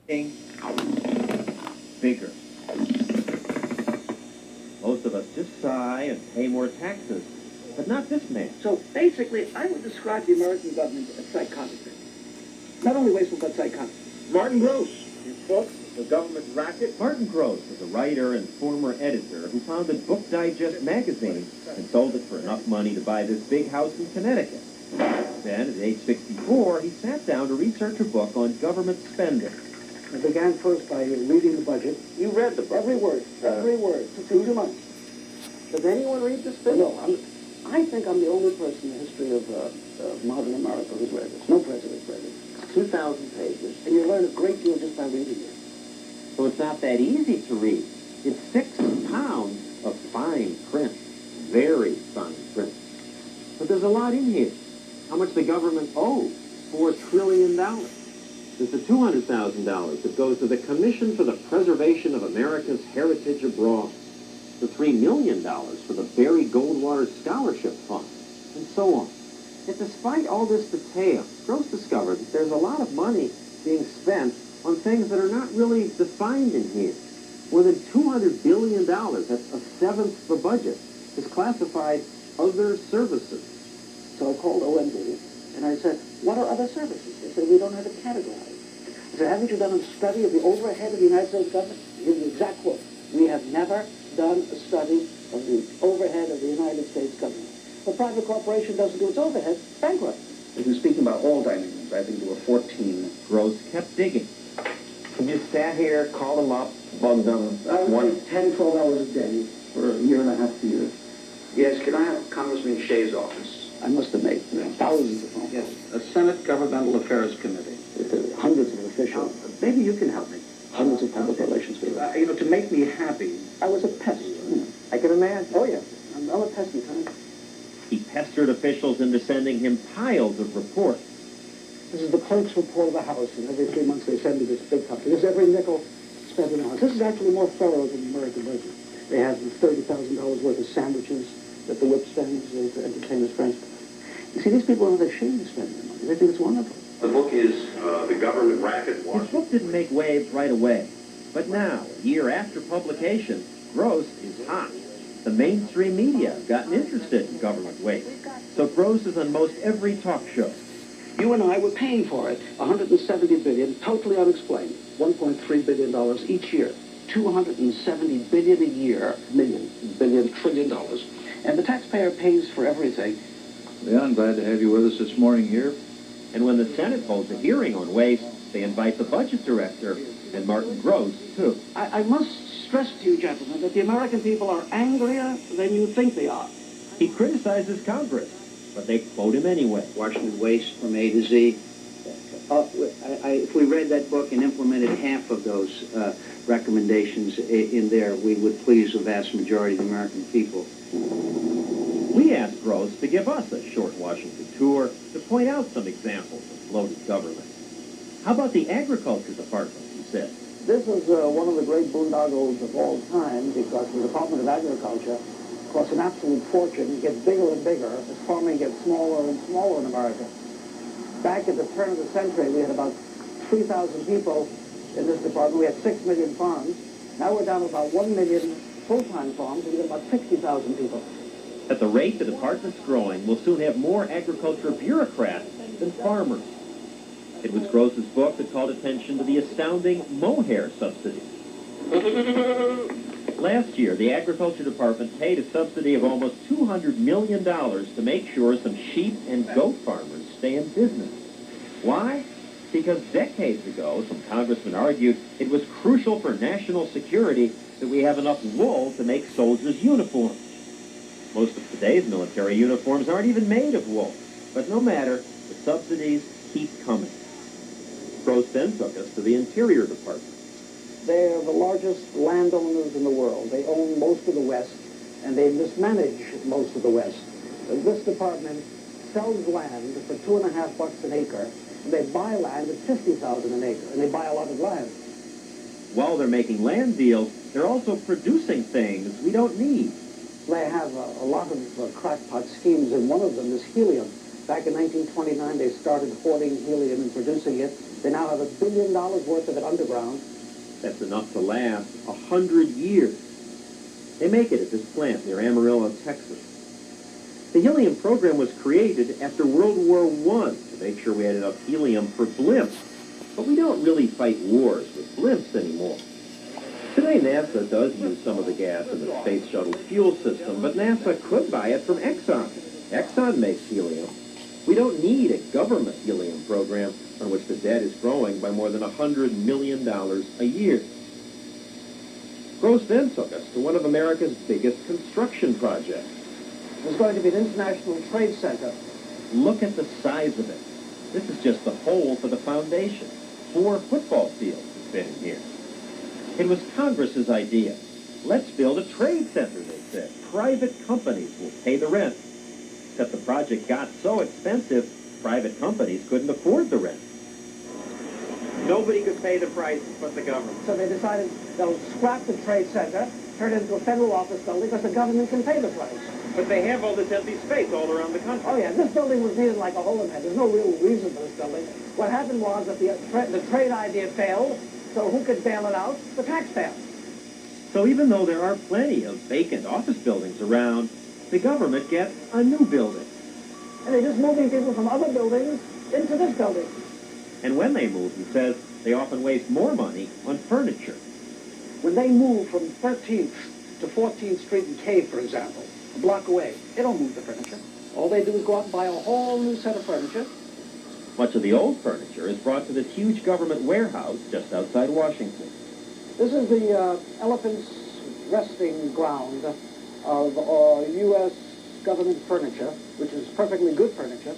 Bigger. Most of us just sigh and pay more taxes, but not this man. So basically, I would describe the American government as psychotic. Not only wasteful, but psychotic. Martin Gross, his book, The Government Racket. Martin Gross was a writer and former editor who founded Book Digest magazine and sold it for enough money to buy this big house in Connecticut. Then, at age 64, he sat down to research a book on government spending. I began first by reading the budget. You read the book? Every word. Every word. Took me 2 months. Does anyone read this thing? No, I think I'm the only person in the history of modern America who's read this. No president's read it. 2,000 pages. And you learn a great deal just by reading it. So it's not that easy to read. It's 6 pounds of fine print. Very fine print. But there's a lot in here. How much the government owes? $4 trillion. There's the $200,000 that goes to the Commission for the Preservation of America's Heritage Abroad. The $3 million for the Barry Goldwater Scholarship Fund, and so on. Yet despite all this detail, Gross discovered that there's a lot of money being spent on things that are not really defined in here. More than $200 billion, that's a seventh of the budget, is classified other services. So I called OMB, and I said, what are other services? They said, we don't have it categorized. I said, haven't you done a study of the overhead of the United States government? Give me the exact quote. We have never done a study of the overhead of the United States government. A private corporation doesn't do its overhead, bankrupt. If you're speaking about all dining, I think there were 14. Gross kept digging. You just sat here, called them up, bugged them. I would take 10, 12 hours a day for a year and a half, 2 years. Yes, can I have Congressman Shea's office? I must have made thousands of phone calls. Yes, a Senate Governmental Affairs Committee. Hundreds of officials. Maybe you can help me. Hundreds of public relations people. To make me happy. I was a pest. I can imagine. Oh, yeah. I'm a pesky kind. He pestered officials into sending him piles of reports. This is the clerk's report of the House, and every 3 months they send me this big copy. This is every nickel spent in the House. This is actually more thorough than the American budget. They have $30,000 worth of sandwiches that the whip spends to entertain his friends. You see, these people are not ashamed to spend their money. They think it's wonderful. The book is The Government Racket. His book didn't make waves right away. But now, a year after publication, Gross is hot. The mainstream media have gotten interested in government waste. So Gross is on most every talk show. You and I were paying for it. $170 billion, totally unexplained. $1.3 billion each year. $270 billion a year, trillion dollars. And the taxpayer pays for everything. Yeah, I'm glad to have you with us this morning here. And when the Senate holds a hearing on waste, they invite the budget director and Martin Gross, too. I must stress to you, gentlemen, that the American people are angrier than you think they are. He criticizes Congress, but they quote him anyway. Washington Waste from A to Z. If we read that book and implemented half of those recommendations in there, we would please a vast majority of the American people. We asked Gross to give us a short Washington tour to point out some examples of bloated government. How about the Agriculture Department, he said. This is one of the great boondoggles of all time because the Department of Agriculture costs an absolute fortune. It gets bigger and bigger as farming gets smaller and smaller in America. Back at the turn of the century, we had about 3,000 people in this department. We had 6 million farms. Now we're down to about 1 million full-time farms, and we've got about 60,000 people. At the rate the department's growing, we'll soon have more agriculture bureaucrats than farmers. It was Gross's book that called attention to the astounding mohair subsidy. Last year, the Agriculture Department paid a subsidy of almost $200 million to make sure some sheep and goat farmers stay in business. Why? Because decades ago, some congressmen argued it was crucial for national security that we have enough wool to make soldiers' uniforms. Most of today's military uniforms aren't even made of wool. But no matter, the subsidies keep coming. Gross then took us to the Interior Department. They are the largest landowners in the world. They own most of the West, and they mismanage most of the West. This department sells land for $2.50 an acre, and they buy land at $50,000 an acre, and they buy a lot of land. While they're making land deals, they're also producing things we don't need. They have a lot of crackpot schemes, and one of them is helium. Back in 1929, they started hoarding helium and producing it. They now have $1 billion worth of it underground. That's enough to last 100 years. They make it at this plant near Amarillo, Texas. The helium program was created after World War I to make sure we had enough helium for blimps. But we don't really fight wars with blimps anymore. Today, NASA does use some of the gas in the Space Shuttle fuel system, but NASA could buy it from Exxon. Exxon makes helium. We don't need a government helium program on which the debt is growing by more than $100 million a year. Gross then took us to one of America's biggest construction projects. There's going to be an international trade center. Look at the size of it. This is just the hole for the foundation. 4 football fields have been in here. It was Congress's idea. Let's build a trade center, they said. Private companies will pay the rent. Except the project got so expensive, private companies couldn't afford the rent. Nobody could pay the price but the government. So they decided they'll scrap the trade center, turn it into a federal office building because the government can pay the price. But they have all this empty space all around the country. Oh, yeah, this building was needed like a hole in the head. There's no real reason for this building. What happened was that the trade idea failed, so who could bail it out? The taxpayer. So even though there are plenty of vacant office buildings around, the government gets a new building. And they're just moving people from other buildings into this building. And when they move, he says, they often waste more money on furniture. When they move from 13th to 14th Street in Cave, for example, a block away, they don't move the furniture. All they do is go out and buy a whole new set of furniture. Much of the old furniture is brought to this huge government warehouse just outside Washington. This is the elephant's resting ground of U.S. government furniture, which is perfectly good furniture,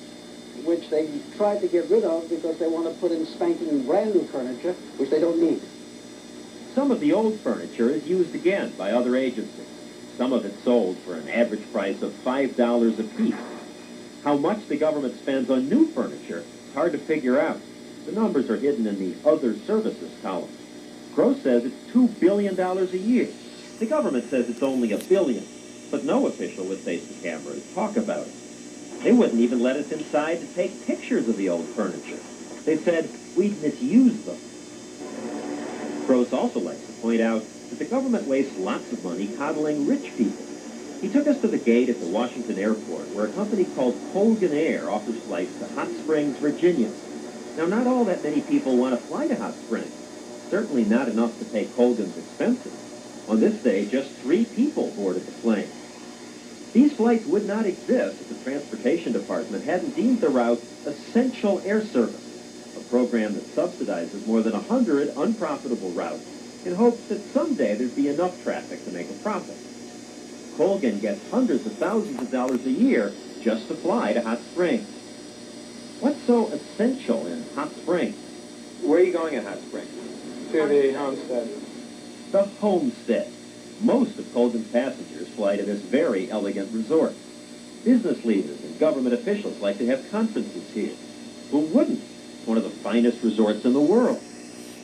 which they tried to get rid of because they want to put in spanking brand new furniture, which they don't need. Some of the old furniture is used again by other agencies. Some of it sold for an average price of $5 a piece. How much the government spends on new furniture is hard to figure out. The numbers are hidden in the Other Services column. Gross says it's $2 billion a year. The government says it's only $1 billion, but no official would face the camera to talk about it. They wouldn't even let us inside to take pictures of the old furniture. They said we'd misuse them. Gross also likes to point out that the government wastes lots of money coddling rich people. He took us to the gate at the Washington airport, where a company called Colgan Air offers flights to Hot Springs, Virginia. Now, not all that many people want to fly to Hot Springs. Certainly not enough to pay Colgan's expenses. On this day, just 3 people boarded the plane. These flights would not exist if the Transportation Department hadn't deemed the route Essential Air Service, a program that subsidizes more than 100 unprofitable routes in hopes that someday there'd be enough traffic to make a profit. Colgan gets hundreds of thousands of dollars a year just to fly to Hot Springs. What's so essential in Hot Springs? Where are you going in Hot Springs? To the homestead. The homestead. Most of Colgan's passengers fly to this very elegant resort. Business leaders and government officials like to have conferences here. Who wouldn't? It's one of the finest resorts in the world.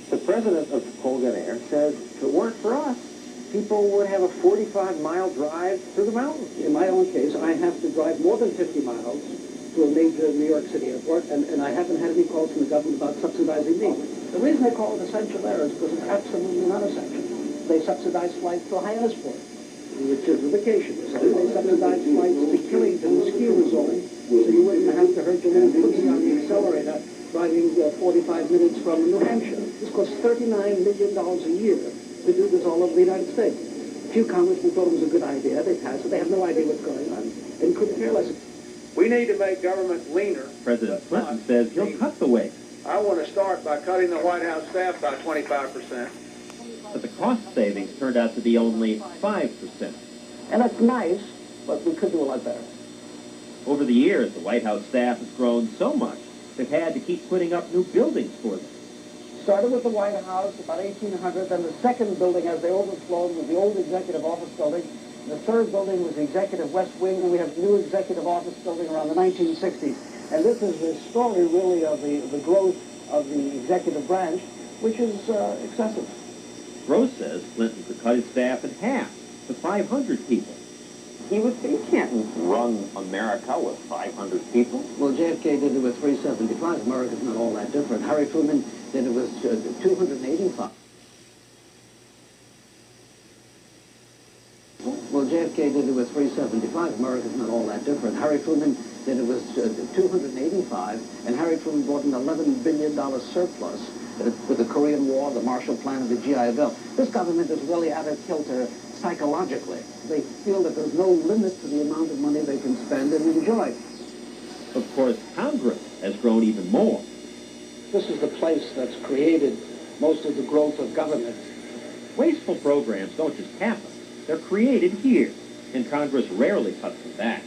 The president of Colgan Air says if it weren't for us, people would have a 45-mile drive through the mountains. In my own case, I have to drive more than 50 miles to a major New York City airport, and I haven't had any calls from the government about subsidizing me. The reason they call it essential air is because it's absolutely not essential. They subsidize flights to Hyannisport, which is a vacation resort. They subsidize flights to Killington, the ski resort, so you wouldn't have to hurt your little cookie on the accelerator driving 45 minutes from New Hampshire. This costs $39 million a year to do this all over the United States. A few congressmen thought it was a good idea. They passed it. They have no idea what's going on and couldn't care less. We need to make government leaner. President Clinton says he'll cut the waste. I want to start by cutting the White House staff by 25%. But the cost savings turned out to be only 5%. And that's nice, but we could do a lot better. Over the years, the White House staff has grown so much, they've had to keep putting up new buildings for them. Started with the White House about 1800, then the second building as they overflowed was the old executive office building. The third building was the executive west wing, and we have new executive office building around the 1960s. And this is the story, really, of the growth of the executive branch, which is excessive. Gross says Clinton could cut his staff in half to 500 people. He can't run America with 500 people. Well, JFK did it with 375. America's not all that different. Harry Truman did it with 285. Well, JFK did it with 375. America's not all that different. Harry Truman did it with 285, and Harry Truman brought an $11 billion surplus with the Korean War, the Marshall Plan, and the GI Bill. This government is really out of kilter psychologically. They feel that there's no limit to the amount of money they can spend and enjoy. Of course, Congress has grown even more. This is the place that's created most of the growth of government. Wasteful programs don't just happen. They're created here, and Congress rarely cuts them back.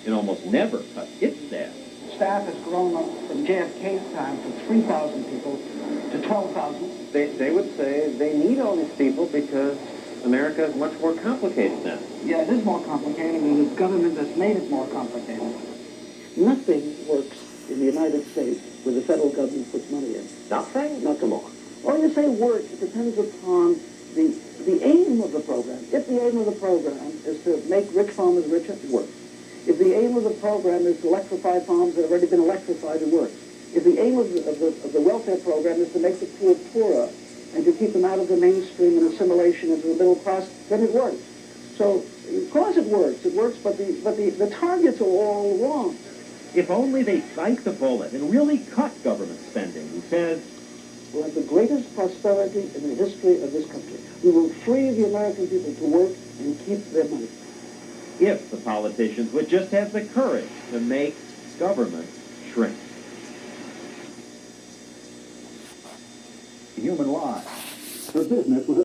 It almost never cuts its staff. Staff has grown up from JFK's time from 3,000 people to 12,000. They would say they need all these people because America is much more complicated now. Yeah, it is more complicated, and it's government that's made it more complicated. Nothing works in the United States where the federal government puts money in. Nothing? Not come on. Well, you say works, it depends upon the aim of the program. If the aim of the program is to make rich farmers richer, it works. If the aim of the program is to electrify farms that have already been electrified, it works. If the aim of the welfare program is to make the poor poorer and to keep them out of the mainstream and assimilation into the middle class, then it works. So, of course it works, but the targets are all wrong. If only they bite the bullet and really cut government spending, he says, we'll have the greatest prosperity in the history of this country. We will free the American people to work and keep their money. if the politicians would just have the courage to make government shrink. Human lives. The business was